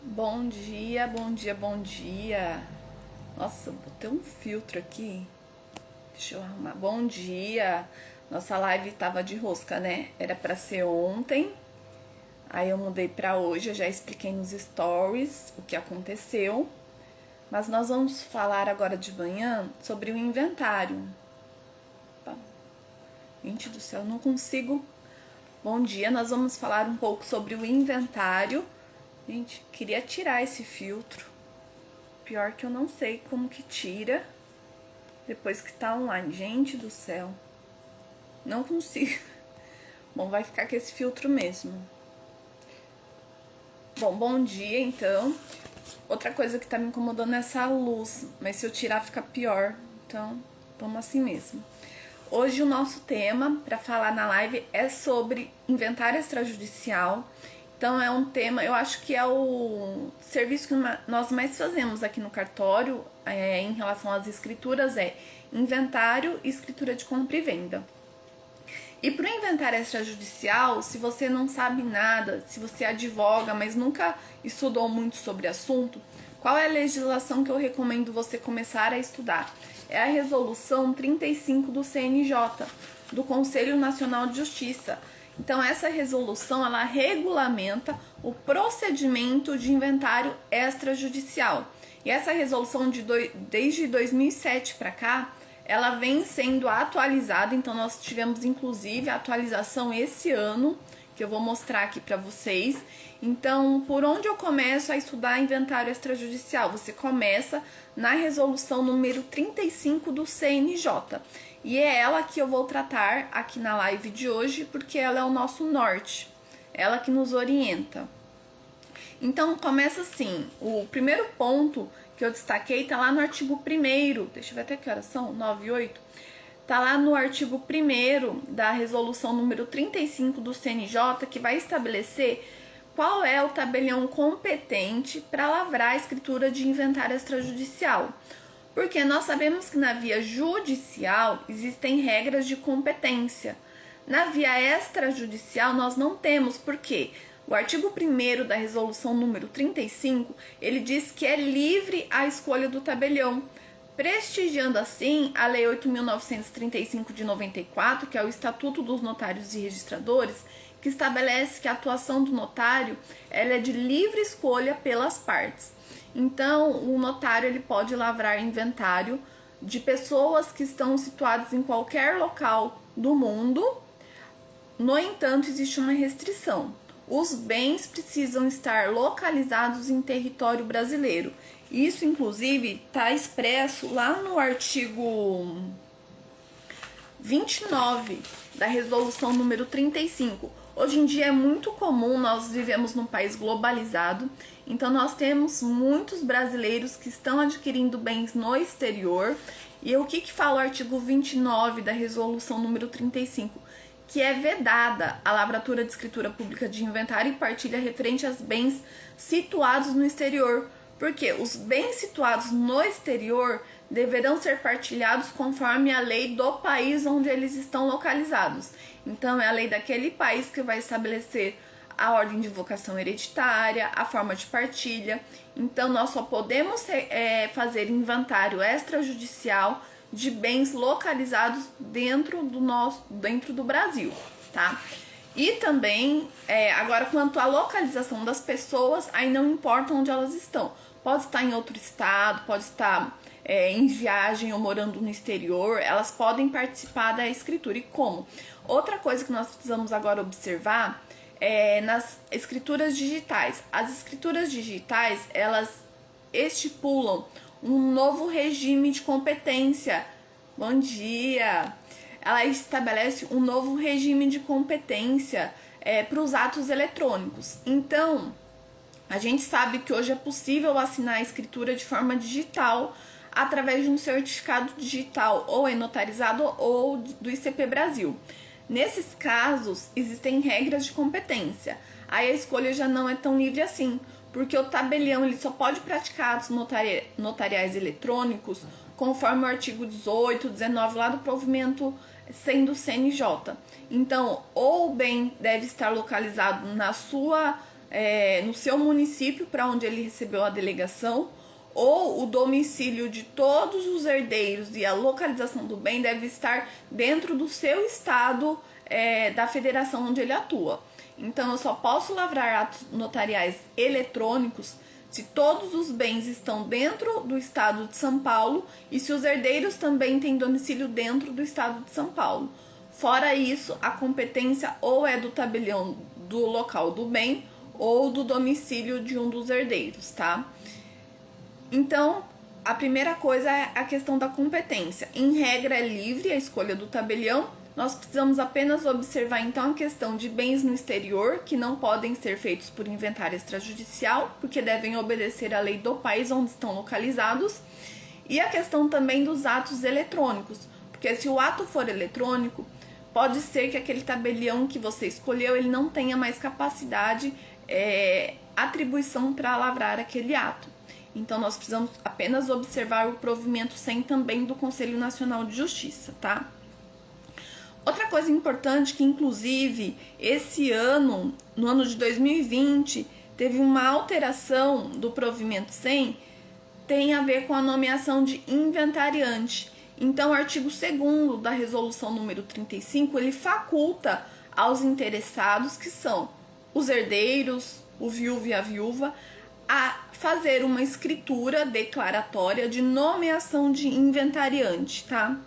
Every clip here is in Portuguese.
Bom dia, bom dia, bom dia. Nossa, botei um filtro aqui. Deixa eu arrumar. Bom dia. Nossa live tava de rosca, né? Era pra ser ontem. Aí eu mudei pra hoje. Eu já expliquei nos stories o que aconteceu. Mas nós vamos falar agora de manhã sobre o inventário. Opa. Gente do céu, não consigo. Bom dia, nós vamos falar um pouco sobre o inventário. Gente, queria tirar esse filtro. Pior que eu não sei como que tira depois que tá online. Gente do céu. Não consigo. Bom, vai ficar com esse filtro mesmo. Bom dia então. Outra coisa que tá me incomodando é essa luz. Mas se eu tirar fica pior. Então, vamos assim mesmo. Hoje o nosso tema para falar na live é sobre inventário extrajudicial. Então é um tema, eu acho que é o serviço que nós mais fazemos aqui no cartório em relação às escrituras, é inventário e escritura de compra e venda. E para o inventário extrajudicial, se você não sabe nada, se você advoga, mas nunca estudou muito sobre o assunto, qual é a legislação que eu recomendo você começar a estudar? É a Resolução 35 do CNJ, do Conselho Nacional de Justiça. Então, essa resolução, ela regulamenta o procedimento de inventário extrajudicial. E essa resolução, desde 2007 para cá, ela vem sendo atualizada. Então, nós tivemos, inclusive, a atualização esse ano, que eu vou mostrar aqui para vocês. Então, por onde eu começo a estudar inventário extrajudicial? Você começa na resolução número 35 do CNJ. E é ela que eu vou tratar aqui na live de hoje, porque ela é o nosso norte, ela que nos orienta. Então, começa assim, o primeiro ponto que eu destaquei tá lá no artigo 1º, deixa eu ver até que horas são, 9 e 8, tá lá no artigo 1º da resolução número 35 do CNJ, que vai estabelecer qual é o tabelião competente para lavrar a escritura de inventário extrajudicial. Porque nós sabemos que na via judicial existem regras de competência. Na via extrajudicial nós não temos, porque o artigo 1º da resolução número 35, ele diz que é livre a escolha do tabelião, prestigiando assim a Lei 8.935 de 94, que é o Estatuto dos Notários e Registradores, que estabelece que a atuação do notário ela é de livre escolha pelas partes. Então, o notário ele pode lavrar inventário de pessoas que estão situadas em qualquer local do mundo. No entanto, existe uma restrição. Os bens precisam estar localizados em território brasileiro. Isso, inclusive, está expresso lá no artigo 29 da resolução número 35. Hoje em dia é muito comum, nós vivemos num país globalizado, então nós temos muitos brasileiros que estão adquirindo bens no exterior. E o que fala o artigo 29 da resolução número 35? Que é vedada a lavratura de escritura pública de inventário e partilha referente aos bens situados no exterior, porque os bens situados no exterior deverão ser partilhados conforme a lei do país onde eles estão localizados. Então, é a lei daquele país que vai estabelecer a ordem de vocação hereditária, a forma de partilha. Então, nós só podemos fazer inventário extrajudicial de bens localizados dentro do Brasil, tá? E também, agora, quanto à localização das pessoas, aí não importa onde elas estão. Pode estar em outro estado, pode estar em viagem ou morando no exterior, elas podem participar da escritura. E como? Outra coisa que nós precisamos agora observar é nas escrituras digitais. As escrituras digitais, elas estipulam um novo regime de competência. Bom dia! Ela estabelece um novo regime de competência para os atos eletrônicos. Então, a gente sabe que hoje é possível assinar a escritura de forma digital através de um certificado digital, ou é notarizado ou do ICP Brasil. Nesses casos, existem regras de competência. Aí a escolha já não é tão livre assim, porque o tabelião ele só pode praticar atos notariais eletrônicos conforme o artigo 18, 19 lá do provimento sendo CNJ. Então, ou o bem deve estar localizado na sua no seu município para onde ele recebeu a delegação, ou o domicílio de todos os herdeiros e a localização do bem deve estar dentro do seu estado da federação onde ele atua. Então, eu só posso lavrar atos notariais eletrônicos se todos os bens estão dentro do estado de São Paulo e se os herdeiros também têm domicílio dentro do estado de São Paulo. Fora isso, a competência ou é do tabelião do local do bem ou do domicílio de um dos herdeiros, tá? Então, a primeira coisa é a questão da competência. Em regra, é livre a escolha do tabelião. Nós precisamos apenas observar, então, a questão de bens no exterior, que não podem ser feitos por inventário extrajudicial, porque devem obedecer à lei do país onde estão localizados. E a questão também dos atos eletrônicos, porque se o ato for eletrônico, pode ser que aquele tabelião que você escolheu, ele não tenha mais capacidade, atribuição para lavrar aquele ato. Então, nós precisamos apenas observar o provimento 100 também do Conselho Nacional de Justiça, tá? Outra coisa importante que, inclusive, esse ano, no ano de 2020, teve uma alteração do provimento 100, tem a ver com a nomeação de inventariante. Então, o artigo 2º da resolução número 35, ele faculta aos interessados, que são os herdeiros, o viúvo e a viúva, a fazer uma escritura declaratória de nomeação de inventariante, tá?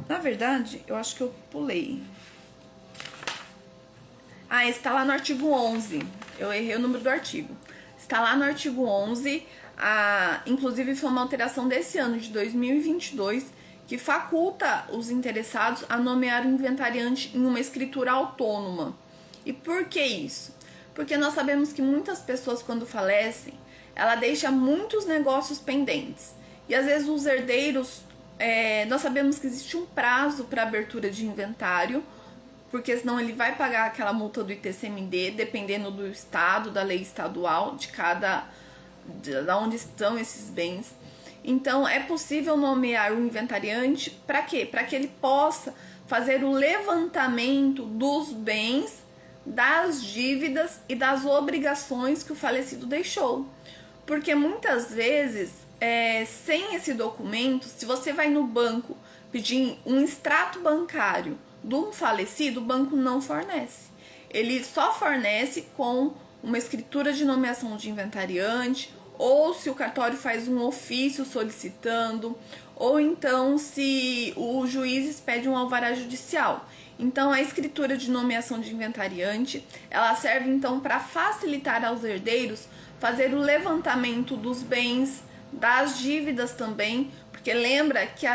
Na verdade, eu acho que eu pulei. Está lá no artigo 11. Eu errei o número do artigo. Está lá no artigo 11. Inclusive, foi uma alteração desse ano, de 2022, que faculta os interessados a nomear o inventariante em uma escritura autônoma. E por que isso? Porque nós sabemos que muitas pessoas, quando falecem, ela deixa muitos negócios pendentes. E às vezes os herdeiros, nós sabemos que existe um prazo para abertura de inventário, porque senão ele vai pagar aquela multa do ITCMD, dependendo do estado, da lei estadual, de onde estão esses bens. Então, é possível nomear o inventariante para quê? Para que ele possa fazer o levantamento dos bens, das dívidas e das obrigações que o falecido deixou. Porque muitas vezes, sem esse documento, se você vai no banco pedir um extrato bancário de um falecido, o banco não fornece. Ele só fornece com uma escritura de nomeação de inventariante, ou se o cartório faz um ofício solicitando, ou então se o juiz pede um alvará judicial. Então, a escritura de nomeação de inventariante, ela serve então para facilitar aos herdeiros fazer o levantamento dos bens, das dívidas também, porque lembra que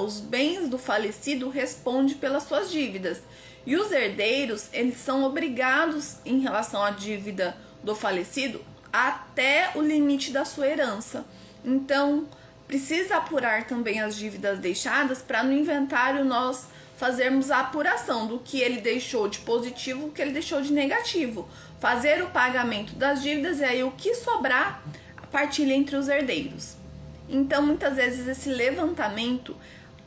os bens do falecido respondem pelas suas dívidas. E os herdeiros, eles são obrigados em relação à dívida do falecido até o limite da sua herança. Então, precisa apurar também as dívidas deixadas para no inventário nós fazermos a apuração do que ele deixou de positivo, o que ele deixou de negativo. Fazer o pagamento das dívidas e aí o que sobrar, partilha entre os herdeiros. Então, muitas vezes esse levantamento,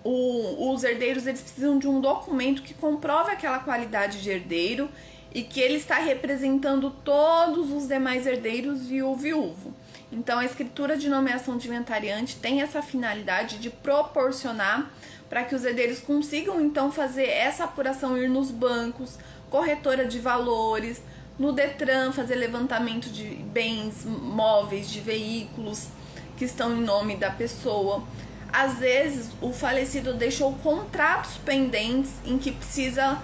os herdeiros eles precisam de um documento que comprove aquela qualidade de herdeiro e que ele está representando todos os demais herdeiros e o viúvo. Então, a escritura de nomeação de inventariante tem essa finalidade de proporcionar para que os herdeiros consigam, então, fazer essa apuração, ir nos bancos, corretora de valores, no Detran, fazer levantamento de bens móveis, de veículos que estão em nome da pessoa. Às vezes, o falecido deixou contratos pendentes em que precisa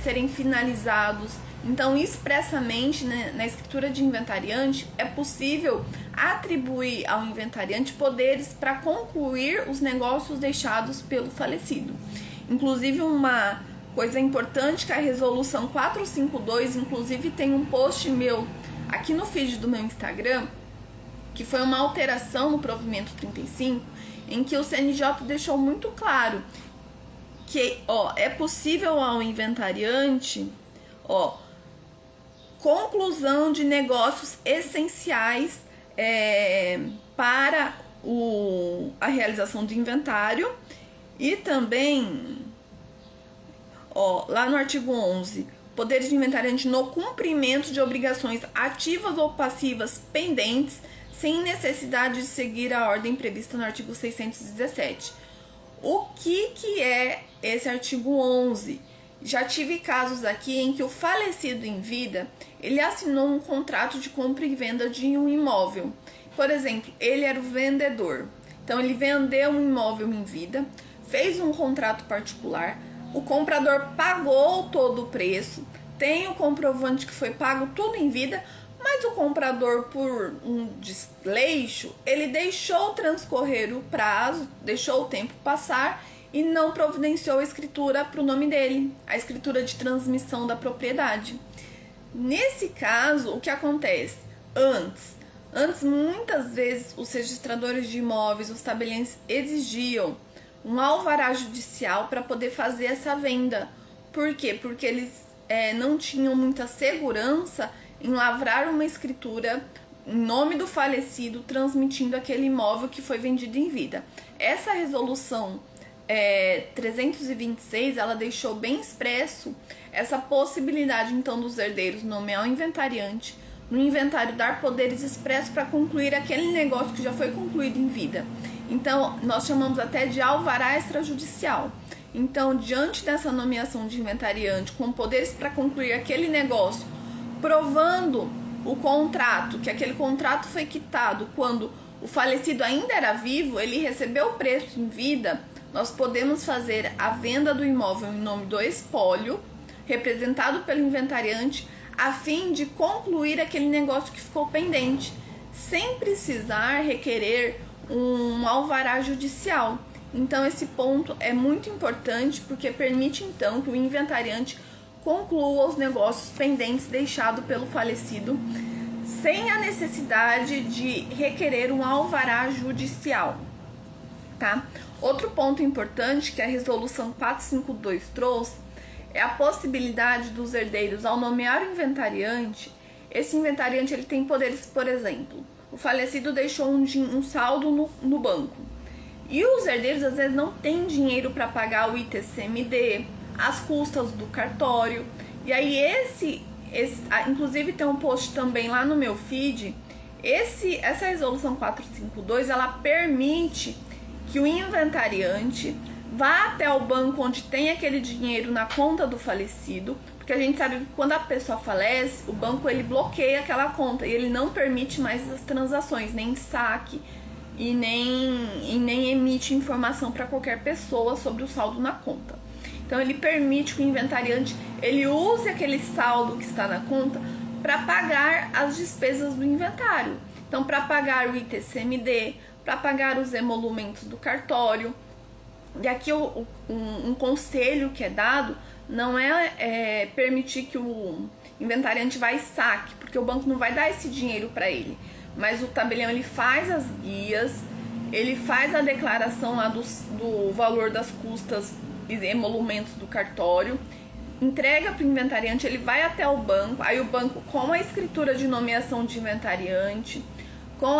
serem finalizados. Então, expressamente, né, na escritura de inventariante, é possível atribuir ao inventariante poderes para concluir os negócios deixados pelo falecido. Inclusive, uma coisa importante que a resolução 452, inclusive tem um post meu aqui no feed do meu Instagram, que foi uma alteração no provimento 35, em que o CNJ deixou muito claro que é possível ao inventariante conclusão de negócios essenciais para a realização do inventário e também lá no artigo 11, poderes de inventariante no cumprimento de obrigações ativas ou passivas pendentes, sem necessidade de seguir a ordem prevista no artigo 617. O que é esse artigo 11? Já tive casos aqui em que o falecido em vida, ele assinou um contrato de compra e venda de um imóvel. Por exemplo, ele era o vendedor. Então, ele vendeu um imóvel em vida, fez um contrato particular, o comprador pagou todo o preço, tem o comprovante que foi pago tudo em vida, mas o comprador, por um desleixo, ele deixou transcorrer o prazo, deixou o tempo passar e não providenciou a escritura para o nome dele, a escritura de transmissão da propriedade. Nesse caso, o que acontece? Antes, muitas vezes, os registradores de imóveis, os tabeliães, exigiam um alvará judicial para poder fazer essa venda. Por quê? Porque eles não tinham muita segurança em lavrar uma escritura em nome do falecido, transmitindo aquele imóvel que foi vendido em vida. Essa resolução 326, ela deixou bem expresso essa possibilidade, então, dos herdeiros nomear o inventariante, no inventário dar poderes expressos para concluir aquele negócio que já foi concluído em vida. Então, nós chamamos até de alvará extrajudicial. Então, diante dessa nomeação de inventariante com poderes para concluir aquele negócio, provando o contrato, que aquele contrato foi quitado quando o falecido ainda era vivo, ele recebeu o preço em vida, nós podemos fazer a venda do imóvel em nome do espólio, representado pelo inventariante, a fim de concluir aquele negócio que ficou pendente, sem precisar requerer um alvará judicial. Então, esse ponto é muito importante, porque permite, então, que o inventariante conclua os negócios pendentes deixados pelo falecido, sem a necessidade de requerer um alvará judicial, tá? Outro ponto importante que a resolução 452 trouxe é a possibilidade dos herdeiros, ao nomear o inventariante, esse inventariante ele tem poderes, por exemplo, o falecido deixou um saldo no banco, e os herdeiros às vezes não têm dinheiro para pagar o ITCMD, as custas do cartório, e aí inclusive tem um post também lá no meu feed, essa resolução 452, ela permite que o inventariante vá até o banco onde tem aquele dinheiro na conta do falecido, porque a gente sabe que quando a pessoa falece, o banco ele bloqueia aquela conta e ele não permite mais as transações, nem saque e nem emite informação para qualquer pessoa sobre o saldo na conta. Então ele permite que o inventariante ele use aquele saldo que está na conta para pagar as despesas do inventário. Então, para pagar o ITCMD, para pagar os emolumentos do cartório. E aqui um conselho que é dado não é permitir que o inventariante vá e saque, porque o banco não vai dar esse dinheiro para ele. Mas o tabelião ele faz as guias, ele faz a declaração lá do valor das custas e emolumentos do cartório, entrega para o inventariante, ele vai até o banco, aí o banco com a escritura de nomeação de inventariante, com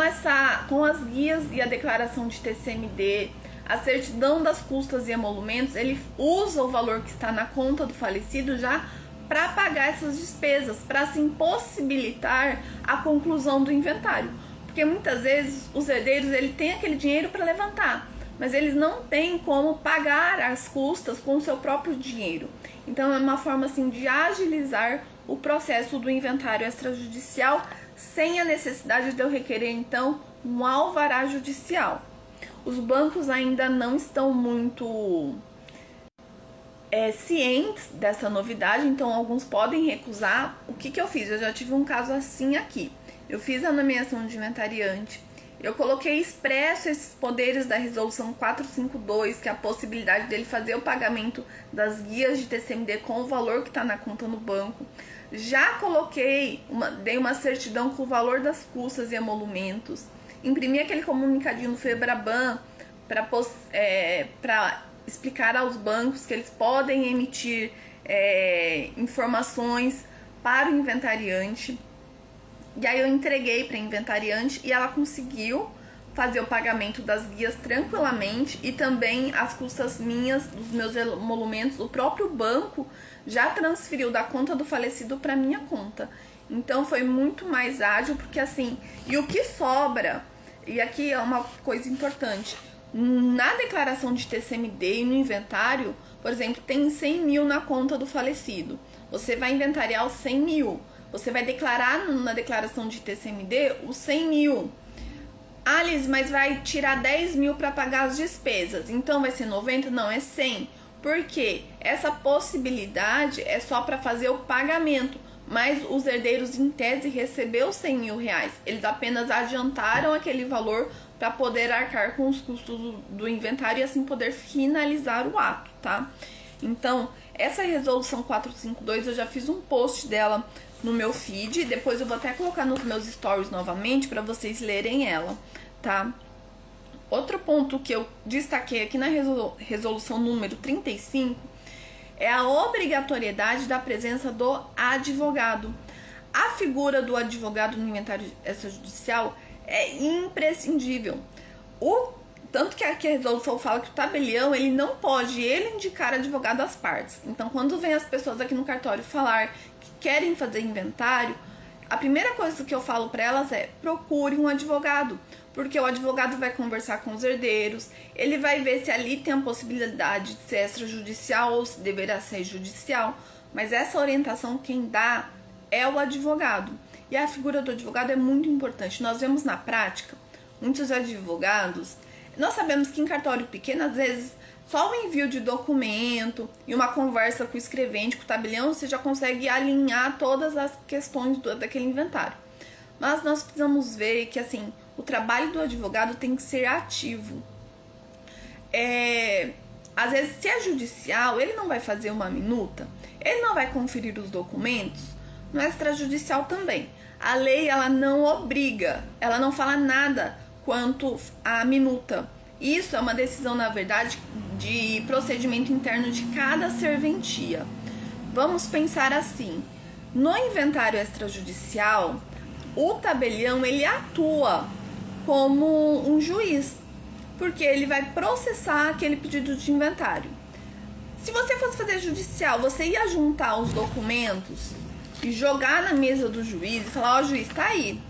as guias e a declaração de TCMD, a certidão das custas e emolumentos, ele usa o valor que está na conta do falecido já para pagar essas despesas, para assim possibilitar a conclusão do inventário. Porque muitas vezes os herdeiros ele tem aquele dinheiro para levantar, mas eles não têm como pagar as custas com o seu próprio dinheiro. Então é uma forma assim de agilizar o processo do inventário extrajudicial sem a necessidade de eu requerer então um alvará judicial. Os bancos ainda não estão muito cientes dessa novidade, então alguns podem recusar. O que eu fiz? Eu já tive um caso assim aqui. Eu fiz a nomeação de inventariante, eu coloquei expresso esses poderes da resolução 452, que é a possibilidade dele fazer o pagamento das guias de TCMD com o valor que está na conta no banco. Já dei uma certidão com o valor das custas e emolumentos. Imprimi aquele comunicadinho no Febraban para explicar aos bancos que eles podem emitir informações para o inventariante. E aí eu entreguei para a inventariante e ela conseguiu fazer o pagamento das guias tranquilamente e também as custas minhas, dos meus emolumentos. O próprio banco já transferiu da conta do falecido para minha conta. Então foi muito mais ágil, porque assim, e o que sobra, e aqui é uma coisa importante, na declaração de TCMD e no inventário, por exemplo, tem 100 mil na conta do falecido. Você vai inventariar os 100 mil. Você vai declarar na declaração de TCMD os 100 mil. Ah, Liz, mas vai tirar 10 mil para pagar as despesas. Então vai ser 90? Não, é 100. Por quê? Essa possibilidade é só para fazer o pagamento. Mas os herdeiros, em tese, recebeu 100 mil reais. Eles apenas adiantaram aquele valor para poder arcar com os custos do inventário e assim poder finalizar o ato, tá? Então, essa resolução 452, eu já fiz um post dela no meu feed. Depois eu vou até colocar nos meus stories novamente para vocês lerem ela, tá? Outro ponto que eu destaquei aqui na resolução número 35 é a obrigatoriedade da presença do advogado. A figura do advogado no inventário extrajudicial é imprescindível. Tanto que aqui a resolução fala que o tabelião, ele não pode indicar advogado às partes. Então, quando vem as pessoas aqui no cartório falar que querem fazer inventário, a primeira coisa que eu falo para elas é: procure um advogado. Porque o advogado vai conversar com os herdeiros, ele vai ver se ali tem a possibilidade de ser extrajudicial ou se deverá ser judicial. Mas essa orientação quem dá é o advogado. E a figura do advogado é muito importante. Nós vemos na prática, muitos advogados, nós sabemos que em cartório pequeno, às vezes, só o envio de documento e uma conversa com o escrevente, com o tabelião, você já consegue alinhar todas as questões daquele inventário. Mas nós precisamos ver que, assim, o trabalho do advogado tem que ser ativo. Às vezes, se é judicial, ele não vai fazer uma minuta, ele não vai conferir os documentos. No extrajudicial também. A lei, ela não obriga, ela não fala nada quanto à minuta. Isso é uma decisão, na verdade, de procedimento interno de cada serventia. Vamos pensar assim: no inventário extrajudicial, o tabelião, ele atua como um juiz, porque ele vai processar aquele pedido de inventário. Se você fosse fazer judicial, você ia juntar os documentos e jogar na mesa do juiz e falar: ó, juiz, tá aí,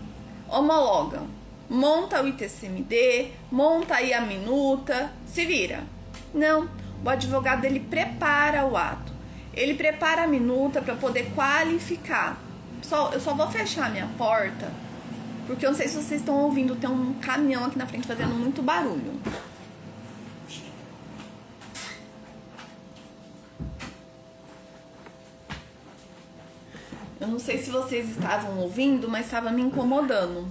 homologa, monta o ITCMD, monta aí a minuta, se vira. Não, o advogado, ele prepara o ato, ele prepara a minuta para poder qualificar. Eu só vou fechar a minha porta, porque eu não sei se vocês estão ouvindo, tem um caminhão aqui na frente fazendo muito barulho. Eu não sei se vocês estavam ouvindo, mas estava me incomodando.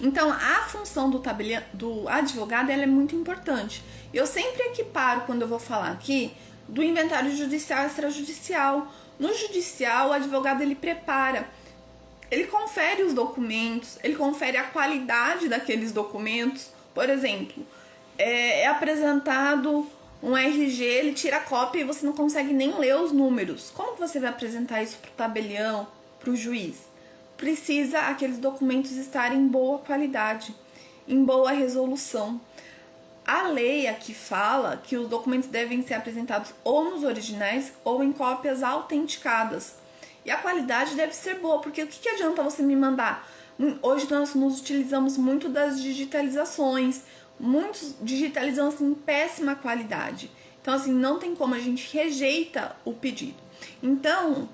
Então, a função do advogado, ela é muito importante. Eu sempre equiparo, quando eu vou falar aqui, do inventário judicial e extrajudicial. No judicial, o advogado, ele prepara, ele confere os documentos, ele confere a qualidade daqueles documentos. Por exemplo, é apresentado um RG, ele tira a cópia e você não consegue nem ler os números. Como que você vai apresentar isso para o tabelião, para o juiz? Precisa aqueles documentos estarem em boa qualidade, em boa resolução. A lei aqui fala que os documentos devem ser apresentados ou nos originais ou em cópias autenticadas. E a qualidade deve ser boa, porque o que adianta você me mandar? Hoje nós nos utilizamos muito das digitalizações, muitos digitalizam assim em péssima qualidade. Então, assim, não tem como, a gente rejeita o pedido. Então,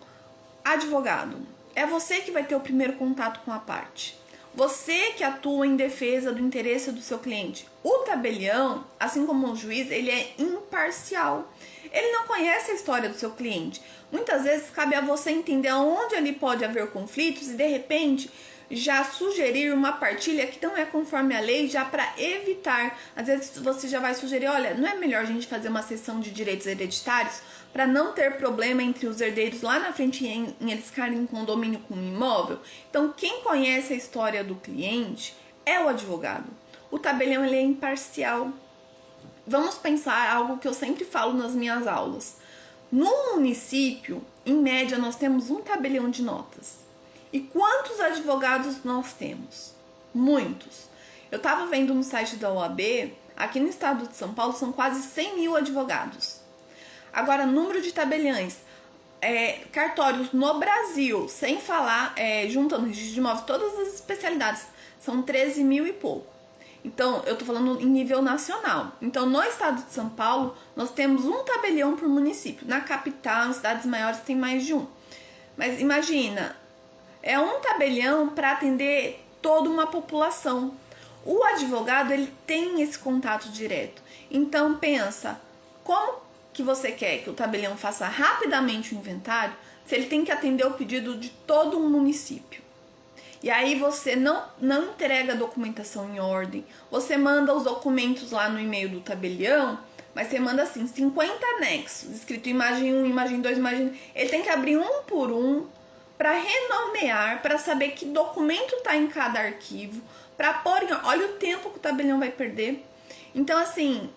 advogado, é você que vai ter o primeiro contato com a parte. Você que atua em defesa do interesse do seu cliente. O tabelião, assim como o juiz, ele é imparcial. Ele não conhece a história do seu cliente. Muitas vezes cabe a você entender onde ali pode haver conflitos e, de repente, já sugerir uma partilha que não é conforme a lei, já para evitar. Às vezes você já vai sugerir: olha, não é melhor a gente fazer uma cessão de direitos hereditários para não ter problema entre os herdeiros lá na frente em eles ficarem em condomínio com um imóvel? Então, quem conhece a história do cliente é o advogado. O tabelião, ele é imparcial. Vamos pensar algo que eu sempre falo nas minhas aulas. No município, em média, nós temos um tabelião de notas. E quantos advogados nós temos? Muitos. Eu estava vendo no site da OAB, aqui no estado de São Paulo, são quase 100 mil advogados. Agora, número de tabeliães. Cartórios no Brasil, sem falar, juntando registro de imóveis, todas as especialidades, são 13 mil e pouco. Então, eu tô falando em nível nacional. Então, no estado de São Paulo, nós temos um tabelião por município. Na capital, em cidades maiores, tem mais de um. Mas imagina, é um tabelião para atender toda uma população. O advogado, ele tem esse contato direto. Então, pensa, como que você quer que o tabelião faça rapidamente o inventário se ele tem que atender o pedido de todo um município? E aí você não entrega a documentação em ordem, você manda os documentos lá no e-mail do tabelião, mas você manda assim, 50 anexos, escrito imagem 1, imagem 2, imagem... Ele tem que abrir um por um para renomear, para saber que documento está em cada arquivo, para pôr em... Olha o tempo que o tabelião vai perder. Então, assim,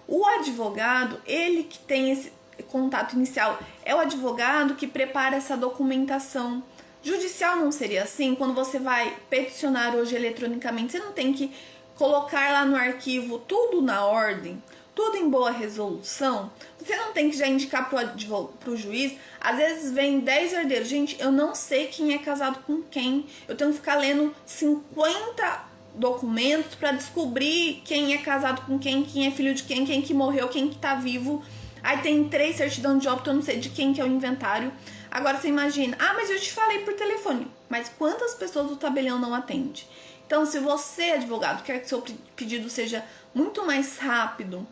o advogado, ele que tem esse contato inicial, é o advogado que prepara essa documentação. Judicial não seria assim? Quando você vai peticionar hoje eletronicamente, você não tem que colocar lá no arquivo tudo na ordem, tudo em boa resolução? Você não tem que já indicar pro juiz? Às vezes vem 10 herdeiros. Gente, eu não sei quem é casado com quem. Eu tenho que ficar lendo 50 documentos para descobrir quem é casado com quem é filho de quem que morreu, quem que tá vivo. Aí tem 3 certidão de óbito, eu não sei de quem que é o inventário. Agora você imagina, mas eu te falei por telefone. Mas quantas pessoas o tabelião não atende? Então, se você, advogado, quer que seu pedido seja muito mais rápido,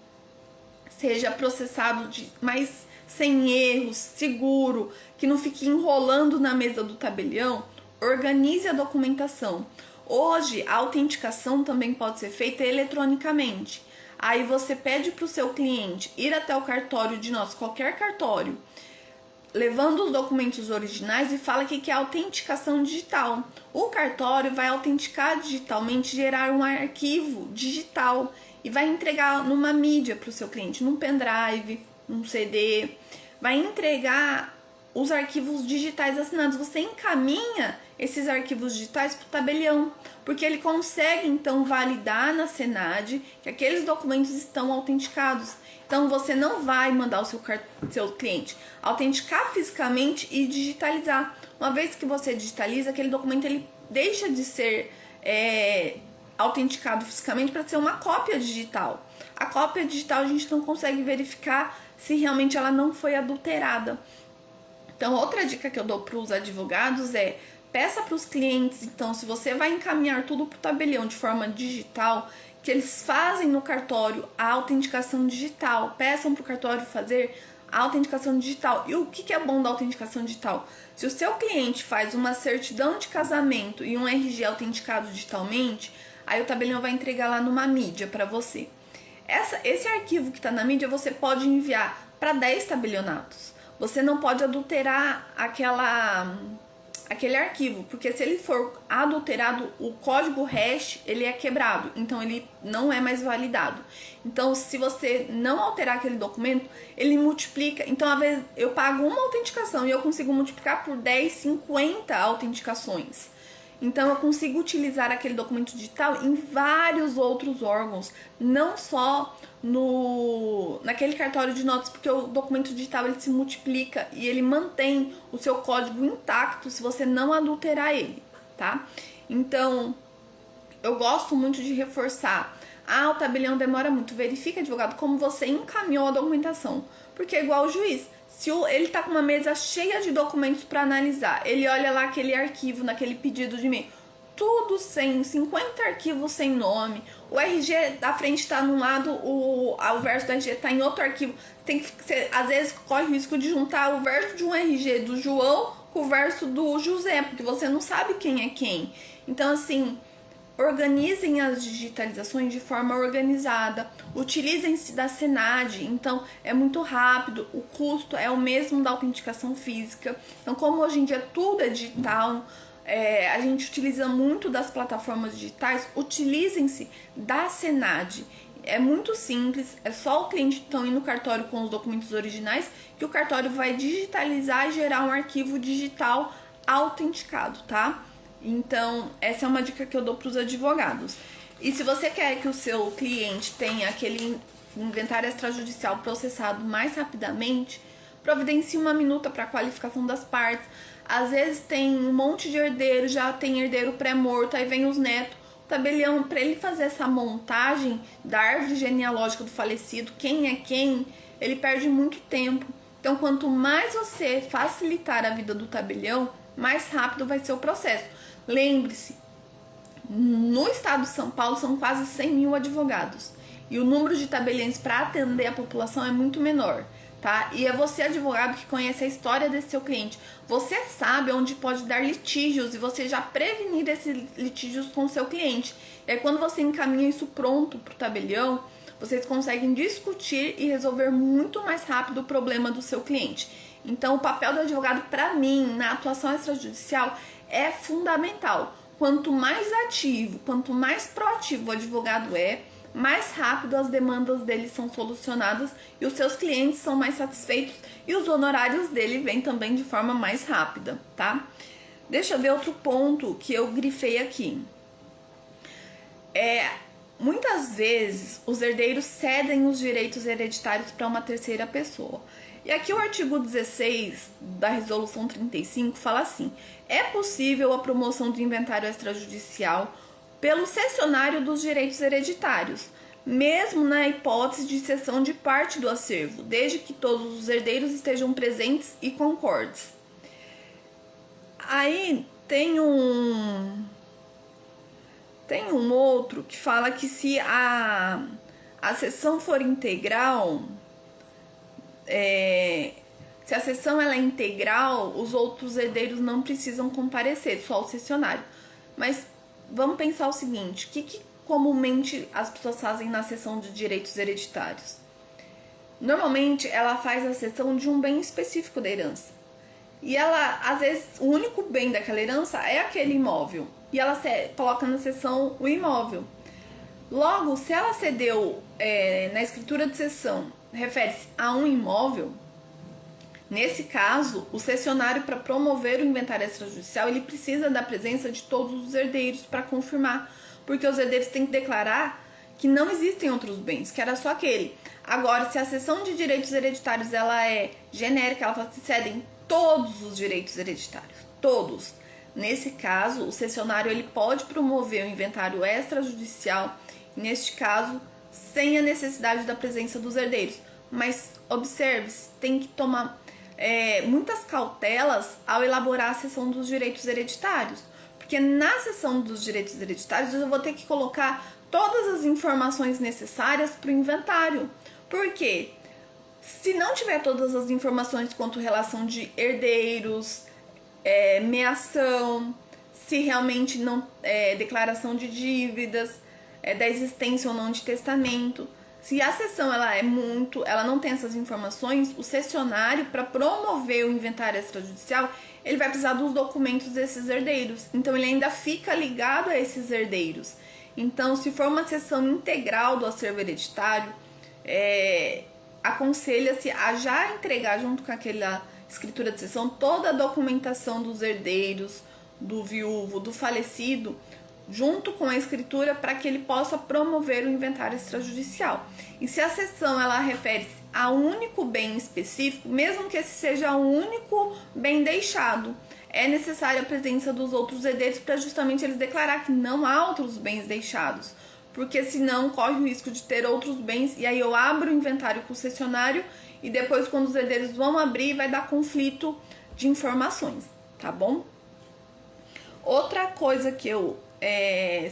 seja processado mais sem erros, seguro, que não fique enrolando na mesa do tabelião, organize a documentação. Hoje, a autenticação também pode ser feita eletronicamente. Aí você pede para o seu cliente ir até o cartório de nós, qualquer cartório, levando os documentos originais e fala que é autenticação digital. O cartório vai autenticar digitalmente, gerar um arquivo digital e vai entregar numa mídia para o seu cliente, num pendrive, num CD, vai entregar os arquivos digitais assinados. Você encaminha esses arquivos digitais para o tabelião, porque ele consegue então validar na Senad que aqueles documentos estão autenticados. Então, você não vai mandar o seu cliente autenticar fisicamente e digitalizar. Uma vez que você digitaliza, aquele documento ele deixa de ser autenticado fisicamente para ser uma cópia digital. A cópia digital a gente não consegue verificar se realmente ela não foi adulterada. Então, outra dica que eu dou para os advogados é: peça para os clientes, então, se você vai encaminhar tudo para o tabelião de forma digital, que eles fazem no cartório a autenticação digital. Peçam para o cartório fazer a autenticação digital. E o que é bom da autenticação digital? Se o seu cliente faz uma certidão de casamento e um RG autenticado digitalmente, aí o tabelião vai entregar lá numa mídia para você. Esse arquivo que está na mídia você pode enviar para 10 tabelionatos. Você não pode adulterar aquele arquivo, porque se ele for adulterado, o código hash ele é quebrado, então ele não é mais validado. Então, se você não alterar aquele documento, ele multiplica. Então, às vezes eu pago uma autenticação e eu consigo multiplicar por 10, 50 autenticações. Então, eu consigo utilizar aquele documento digital em vários outros órgãos, não só naquele cartório de notas, porque o documento digital ele se multiplica e ele mantém o seu código intacto se você não adulterar ele, tá? Então, eu gosto muito de reforçar: o tabelião demora muito. Verifique, advogado, como você encaminhou a documentação, porque é igual o juiz. Se ele tá com uma mesa cheia de documentos para analisar, ele olha lá aquele arquivo, naquele pedido de e-mail, tudo sem 50 arquivos sem nome, o RG da frente tá num lado, o verso do RG tá em outro arquivo. Tem que às vezes corre o risco de juntar o verso de um RG do João com o verso do José, porque você não sabe quem é quem. Então, assim, organizem as digitalizações de forma organizada, utilizem-se da Senad, então é muito rápido, o custo é o mesmo da autenticação física. Então, como hoje em dia tudo é digital, a gente utiliza muito das plataformas digitais, utilizem-se da Senad. É muito simples, é só o cliente então ir no cartório com os documentos originais que o cartório vai digitalizar e gerar um arquivo digital autenticado, tá? Então, essa é uma dica que eu dou para os advogados. E se você quer que o seu cliente tenha aquele o inventário extrajudicial processado mais rapidamente, providencia uma minuta para qualificação das partes. Às vezes tem um monte de herdeiro, já tem herdeiro pré-morto, aí vem os netos. O tabelião, para ele fazer essa montagem da árvore genealógica do falecido, quem é quem, ele perde muito tempo. Então, quanto mais você facilitar a vida do tabelião, mais rápido vai ser o processo. Lembre-se, no estado de São Paulo são quase 100 mil advogados e o número de tabeliães para atender a população é muito menor, tá? E é você, advogado, que conhece a história desse seu cliente. Você sabe onde pode dar litígios e você já prevenir esses litígios com o seu cliente. E aí, quando você encaminha isso pronto para o tabelião, vocês conseguem discutir e resolver muito mais rápido o problema do seu cliente. Então, o papel do advogado, para mim, na atuação extrajudicial, é fundamental. Quanto mais ativo, quanto mais proativo o advogado é, mais rápido as demandas dele são solucionadas e os seus clientes são mais satisfeitos e os honorários dele vêm também de forma mais rápida, tá? Deixa eu ver outro ponto que eu grifei aqui. Muitas vezes os herdeiros cedem os direitos hereditários para uma terceira pessoa. E aqui o artigo 16 da Resolução 35 fala assim: é possível a promoção do inventário extrajudicial pelo cessionário dos direitos hereditários, mesmo na hipótese de cessão de parte do acervo, desde que todos os herdeiros estejam presentes e concordes. Aí tem um outro que fala que se a cessão for integral, se a cessão ela é integral, os outros herdeiros não precisam comparecer, só o cessionário. Mas vamos pensar o seguinte: o que comumente as pessoas fazem na cessão de direitos hereditários? Normalmente ela faz a cessão de um bem específico da herança. E ela, às vezes, o único bem daquela herança é aquele imóvel. E ela coloca na cessão o imóvel. Logo, se ela cedeu na escritura de cessão, refere-se a um imóvel, nesse caso, o cessionário, para promover o inventário extrajudicial, ele precisa da presença de todos os herdeiros para confirmar, porque os herdeiros têm que declarar que não existem outros bens, que era só aquele. Agora, se a cessão de direitos hereditários ela é genérica, ela fala que cedem todos os direitos hereditários, todos. Nesse caso, o cessionário ele pode promover o inventário extrajudicial, neste caso, sem a necessidade da presença dos herdeiros. Mas observe-se, tem que tomar muitas cautelas ao elaborar a cessão dos direitos hereditários, porque na cessão dos direitos hereditários eu vou ter que colocar todas as informações necessárias para o inventário. Por quê? Se não tiver todas as informações quanto relação de herdeiros, meação, se realmente não declaração de dívidas, da existência ou não de testamento, se a cessão ela não tem essas informações, o cessionário, para promover o inventário extrajudicial, ele vai precisar dos documentos desses herdeiros. Então ele ainda fica ligado a esses herdeiros. Então, se for uma cessão integral do acervo hereditário, aconselha-se a já entregar junto com aquela escritura de cessão toda a documentação dos herdeiros, do viúvo, do falecido, junto com a escritura, para que ele possa promover o inventário extrajudicial. E se a cessão ela refere-se a um único bem específico, mesmo que esse seja o único bem deixado, é necessária a presença dos outros herdeiros para justamente eles declarar que não há outros bens deixados, porque senão corre o risco de ter outros bens, e aí eu abro o inventário com o cessionário e depois, quando os herdeiros vão abrir, vai dar conflito de informações, tá bom? Outra coisa que eu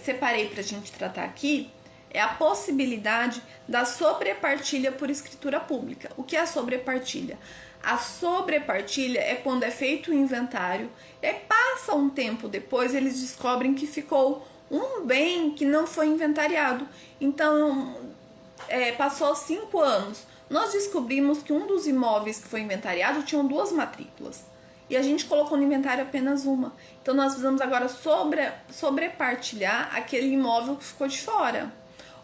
separei pra gente tratar aqui é a possibilidade da sobrepartilha por escritura pública. O que é a sobrepartilha? A sobrepartilha é quando é feito o inventário e passa um tempo depois eles descobrem que ficou um bem que não foi inventariado. Então, passou 5 anos, nós descobrimos que um dos imóveis que foi inventariado tinham 2 matrículas. E a gente colocou no inventário apenas uma. Então, nós precisamos agora sobrepartilhar aquele imóvel que ficou de fora.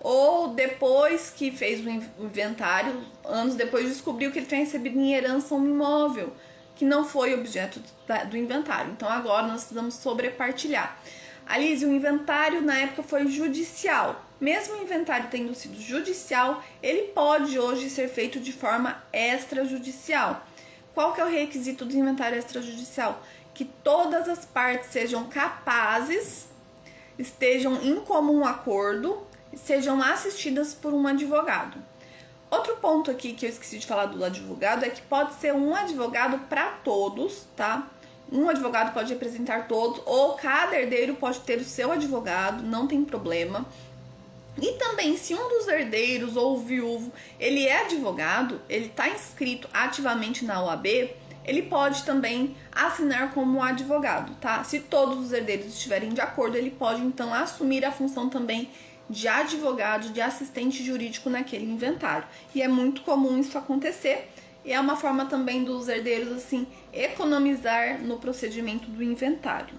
Ou depois que fez o inventário, anos depois descobriu que ele tinha recebido em herança um imóvel que não foi objeto do inventário. Então, agora nós precisamos sobrepartilhar. Alice, o inventário na época foi judicial. mesmo o inventário tendo sido judicial, ele pode hoje ser feito de forma extrajudicial. Qual que é o requisito do inventário extrajudicial? Que todas as partes sejam capazes, estejam em comum acordo e sejam assistidas por um advogado. Outro ponto aqui que eu esqueci de falar do advogado é que pode ser um advogado para todos, tá? Um advogado pode representar todos, ou cada herdeiro pode ter o seu advogado, não tem problema. E também, se um dos herdeiros ou o viúvo, ele é advogado, ele está inscrito ativamente na OAB, ele pode também assinar como advogado, tá? Se todos os herdeiros estiverem de acordo, ele pode então assumir a função também de advogado, de assistente jurídico naquele inventário. E é muito comum isso acontecer, e é uma forma também dos herdeiros, assim, economizar no procedimento do inventário.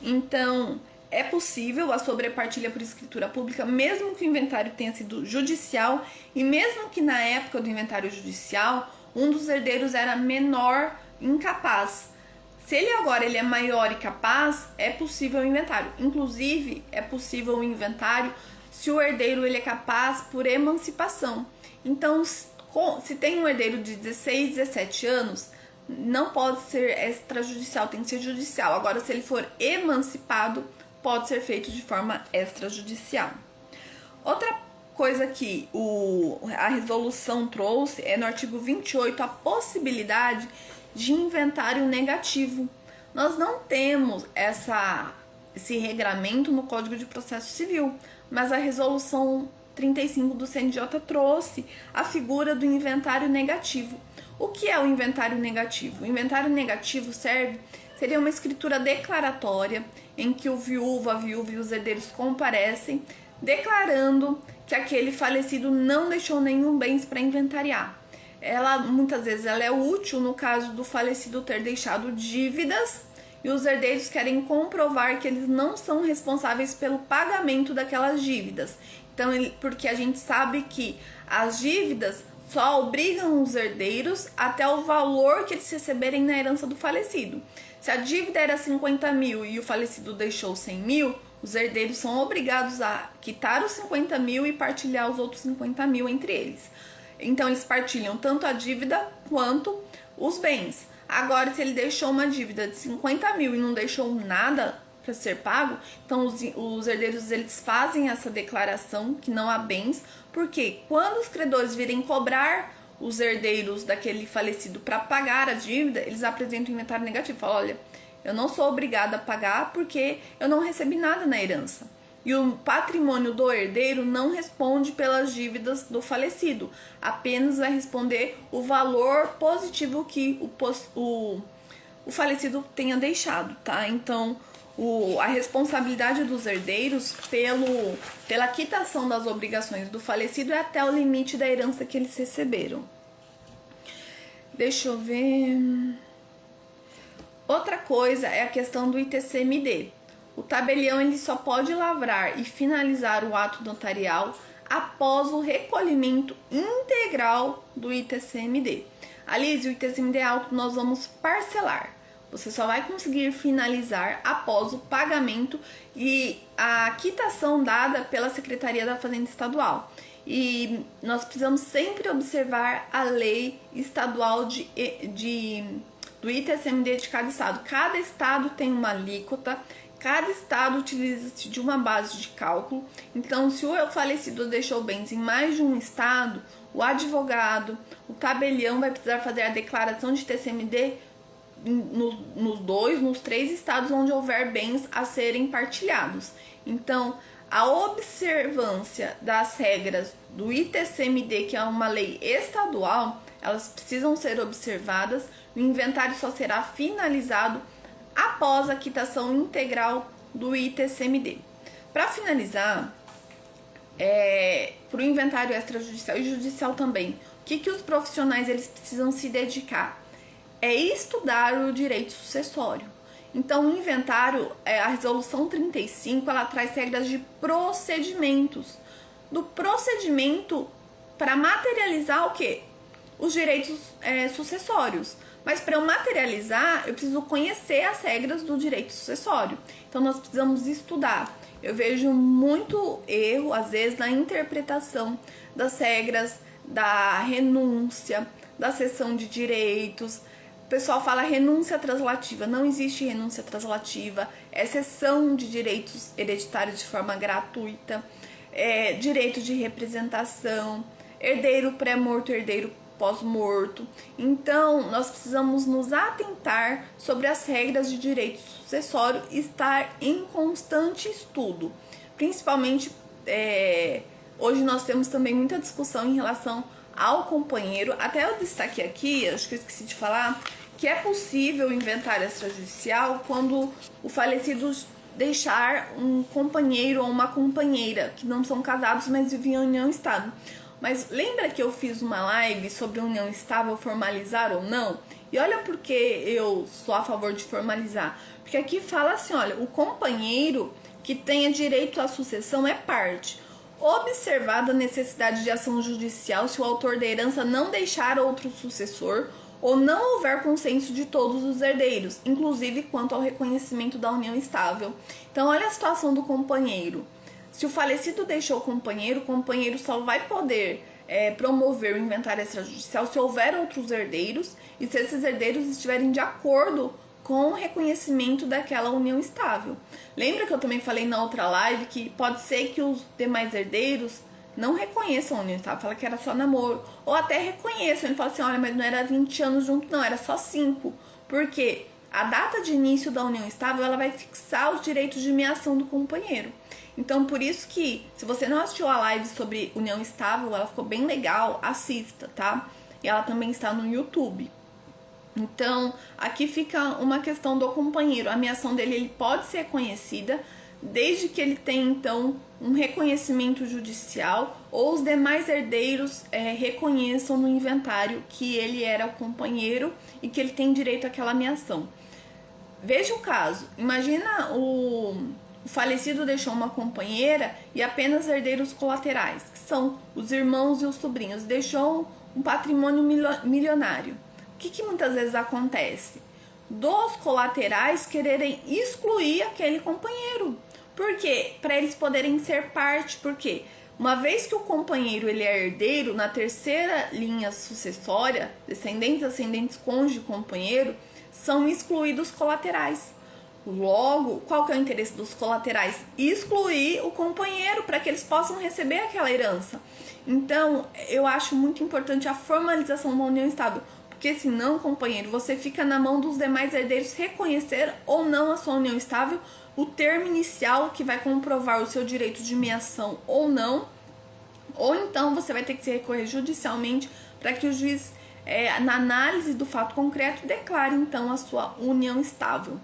Então, é possível a sobrepartilha por escritura pública, mesmo que o inventário tenha sido judicial, e mesmo que na época do inventário judicial, um dos herdeiros era menor, incapaz. Se ele agora ele é maior e capaz, é possível o inventário. Inclusive, é possível o inventário se o herdeiro ele é capaz por emancipação. Então, se tem um herdeiro de 16, 17 anos, não pode ser extrajudicial, tem que ser judicial. Agora, se ele for emancipado, pode ser feito de forma extrajudicial. Outra coisa que a resolução trouxe é no artigo 28 a possibilidade de inventário negativo. Nós não temos esse regramento no Código de Processo Civil, mas a resolução 35 do CNJ trouxe a figura do inventário negativo. O que é o inventário negativo? O inventário negativo seria uma escritura declaratória em que o viúvo, a viúva e os herdeiros comparecem, declarando que aquele falecido não deixou nenhum bens para inventariar. Muitas vezes ela é útil no caso do falecido ter deixado dívidas e os herdeiros querem comprovar que eles não são responsáveis pelo pagamento daquelas dívidas. Então, porque a gente sabe que as dívidas só obrigam os herdeiros até o valor que eles receberem na herança do falecido. Se a dívida era 50 mil e o falecido deixou 100 mil, os herdeiros são obrigados a quitar os 50 mil e partilhar os outros 50 mil entre eles. Então, eles partilham tanto a dívida quanto os bens. Agora, se ele deixou uma dívida de 50 mil e não deixou nada para ser pago, então os herdeiros eles fazem essa declaração que não há bens, porque quando os credores virem cobrar os herdeiros daquele falecido para pagar a dívida, eles apresentam o inventário negativo. Falam, olha, eu não sou obrigada a pagar porque eu não recebi nada na herança. E o patrimônio do herdeiro não responde pelas dívidas do falecido, apenas vai responder o valor positivo que o falecido tenha deixado, tá? Então, a responsabilidade dos herdeiros pela quitação das obrigações do falecido é até o limite da herança que eles receberam. Deixa eu ver. Outra coisa é a questão do ITCMD. O tabelião ele só pode lavrar e finalizar o ato notarial após o recolhimento integral do ITCMD. Alice, o ITCMD alto nós vamos parcelar. Você só vai conseguir finalizar após o pagamento e a quitação dada pela Secretaria da Fazenda Estadual. E nós precisamos sempre observar a lei estadual do ITCMD de cada estado. Cada estado tem uma alíquota, cada estado utiliza-se de uma base de cálculo. Então, se o falecido deixou bens em mais de um estado, o advogado, o tabelião vai precisar fazer a declaração de ITCMD nos 3 estados onde houver bens a serem partilhados. Então, a observância das regras do ITCMD, que é uma lei estadual, elas precisam ser observadas. O inventário só será finalizado após a quitação integral do ITCMD. Para finalizar, para o inventário extrajudicial e judicial também, o que os profissionais eles precisam se dedicar? É estudar o direito sucessório. Então, o inventário, a resolução 35, ela traz regras de procedimentos. Do procedimento para materializar o quê? Os direitos sucessórios. Mas para eu materializar, eu preciso conhecer as regras do direito sucessório. Então nós precisamos estudar. Eu vejo muito erro, às vezes, na interpretação das regras da renúncia, da cessão de direitos. O pessoal fala renúncia translativa. Não existe renúncia translativa. É cessão de direitos hereditários de forma gratuita. Direito de representação, herdeiro pré-morto, herdeiro pós-morto. Então, nós precisamos nos atentar sobre as regras de direito sucessório e estar em constante estudo. Principalmente, hoje nós temos também muita discussão em relação ao companheiro. Até eu destaquei aqui, acho que eu esqueci de falar, que é possível inventário extrajudicial quando o falecido deixar um companheiro ou uma companheira que não são casados, mas vivem em união estável. Mas lembra que eu fiz uma live sobre união estável, formalizar ou não? E olha porque eu sou a favor de formalizar. Porque aqui fala assim, olha, o companheiro que tenha direito à sucessão é parte. Observada a necessidade de ação judicial se o autor da herança não deixar outro sucessor ou não houver consenso de todos os herdeiros, inclusive quanto ao reconhecimento da união estável. Então, olha a situação do companheiro. Se o falecido deixou o companheiro só vai poder promover o inventário extrajudicial se houver outros herdeiros e se esses herdeiros estiverem de acordo com o reconhecimento daquela união estável. Lembra que eu também falei na outra live que pode ser que os demais herdeiros não reconheçam a união estável, fala que era só namoro, ou até reconheçam, ele fala assim, olha, mas não era 20 anos junto, não, era só 5, porque a data de início da união estável, ela vai fixar os direitos de meação do companheiro. Então, por isso que, se você não assistiu a live sobre união estável, ela ficou bem legal, assista, tá? E ela também está no YouTube. Então, aqui fica uma questão do companheiro. A meação dele ele pode ser reconhecida, desde que ele tenha, então, um reconhecimento judicial ou os demais herdeiros reconheçam no inventário que ele era o companheiro e que ele tem direito àquela meação. Veja o caso. Imagina o falecido deixou uma companheira e apenas herdeiros colaterais, que são os irmãos e os sobrinhos. Deixou um patrimônio milionário. O que muitas vezes acontece? Dos colaterais quererem excluir aquele companheiro. Por quê? Para eles poderem ser parte. Por quê? Uma vez que o companheiro ele é herdeiro, na terceira linha sucessória, descendentes, ascendentes, cônjuge, companheiro, são excluídos colaterais. Logo, qual que é o interesse dos colaterais? Excluir o companheiro para que eles possam receber aquela herança. Então, eu acho muito importante a formalização da união estável, porque senão, companheiro, você fica na mão dos demais herdeiros reconhecer ou não a sua união estável, o termo inicial que vai comprovar o seu direito de meação ou não, ou então você vai ter que se recorrer judicialmente para que o juiz, na análise do fato concreto, declare então a sua união estável.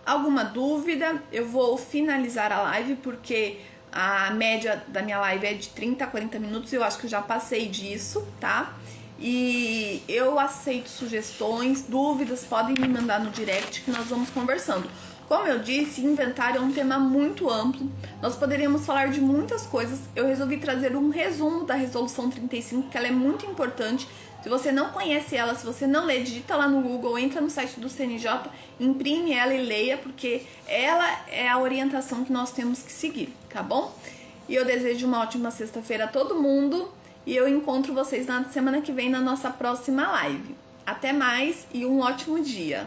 Alguma dúvida? Eu vou finalizar a live porque a média da minha live é de 30 a 40 minutos, eu acho que eu já passei disso, tá? E eu aceito sugestões, dúvidas, podem me mandar no direct que nós vamos conversando. Como eu disse, inventário é um tema muito amplo, nós poderíamos falar de muitas coisas. Eu resolvi trazer um resumo da Resolução 35, que ela é muito importante. Se você não conhece ela, se você não lê, digita lá no Google, entra no site do CNJ, imprime ela e leia, porque ela é a orientação que nós temos que seguir, tá bom? E eu desejo uma ótima sexta-feira a todo mundo e eu encontro vocês na semana que vem na nossa próxima live. Até mais e um ótimo dia!